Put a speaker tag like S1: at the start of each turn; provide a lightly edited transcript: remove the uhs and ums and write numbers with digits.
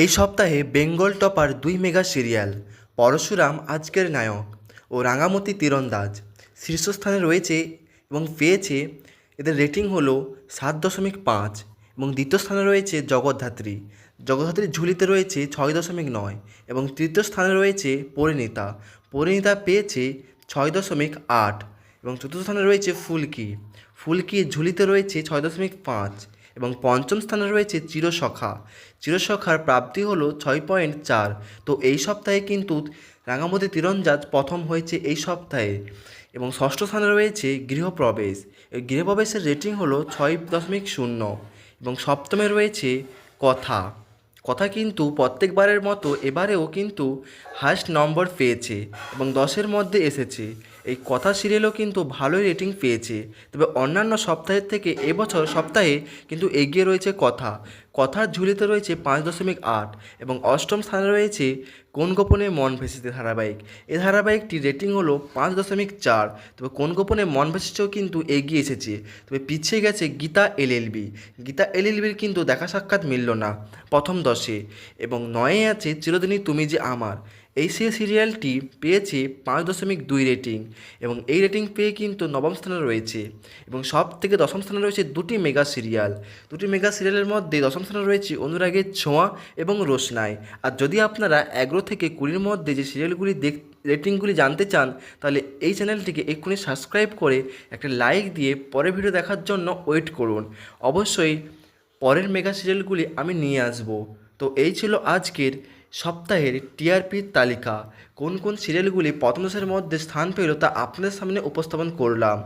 S1: এই সপ্তাহে বেঙ্গল টপার দুই মেগা সিরিয়াল পরশুরাম আজকের নায়ক ও রাঙামতি তীরন্দাজ শীর্ষস্থানে রয়েছে এবং পেয়েছে। এদের রেটিং হলো 7.5 এবং দ্বিতীয় স্থানে রয়েছে জগদ্ধাত্রী। জগদ্ধাত্রীর ঝুলিতে রয়েছে 6.9 এবং তৃতীয় স্থানে রয়েছে পরিণীতা। পরিণীতা পেয়েছে 6.8 এবং চতুর্থ স্থানে রয়েছে ফুলকি। ফুলকির ঝুলিতে রয়েছে 6.5 এবং পঞ্চম স্থানে রয়েছে চিরসখা। চিরসখার প্রাপ্তি হলো 6.4। তো এই সপ্তাহে কিন্তু রাঙামতি তীরন্দাজ প্রথম হয়েছে এই সপ্তাহে। এবং ষষ্ঠ স্থানে রয়েছে গৃহপ্রবেশ। এই গৃহপ্রবেশের রেটিং হলো 6.0 এবং সপ্তমে রয়েছে কথা। কথা কিন্তু প্রত্যেকবারের মতো এবারেও কিন্তু হাইস্ট নম্বর পেয়েছে এবং 10-এর মধ্যে এসেছে। এই কথা সিরিয়ালও কিন্তু ভালোই রেটিং পেয়েছে, তবে অন্যান্য সপ্তাহের থেকে এবছর সপ্তাহে কিন্তু এগিয়ে রয়েছে কথা। কথার ঝুলিতে রয়েছে 5.8 এবং অষ্টম স্থানে রয়েছে কোন গোপনে মন ভেসেছে ধারাবাহিক। এই ধারাবাহিকটির রেটিং হলো 5.4। তবে কোন গোপনে মন ভেসেছেও কিন্তু এগিয়ে এসেছে, তবে পিছিয়ে গেছে গীতা এলএলবি। গীতা এলএলবির কিন্তু দেখা সাক্ষাৎ মিলল না প্রথম 10-এ এবং 9-এ আছে চিরদিনই তুমি যে আমার। এই সিরিয়ালটি পেয়েছে 5.2 রেটিং এবং এই রেটিং পেয়ে কিন্তু নবম স্থানে রয়েছে। এবং সব থেকে দশম স্থানে রয়েছে দুটি মেগা সিরিয়াল। দুটি মেগা সিরিয়ালের মধ্যে দশম স্থানে রয়েছে অনুরাগের ছোঁয়া এবং রোশনাই। আর যদি আপনারা 11 থেকে 20-এর মধ্যে যে সিরিয়ালগুলি রেটিংগুলি জানতে চান, তাহলে এই চ্যানেলটিকে এক্ষুনি সাবস্ক্রাইব করে একটা লাইক দিয়ে পরের ভিডিও দেখার জন্য ওয়েট করুন। অবশ্যই পরের মেগা সিরিয়ালগুলি আমি নিয়ে আসব। তো এই ছিল আজকের সপ্তাহের টিআরপির তালিকা। কোন কোন সিরিয়ালগুলি প্রথম দশের মধ্যে স্থান পেল তা আপনাদের সামনে উপস্থাপন করলাম।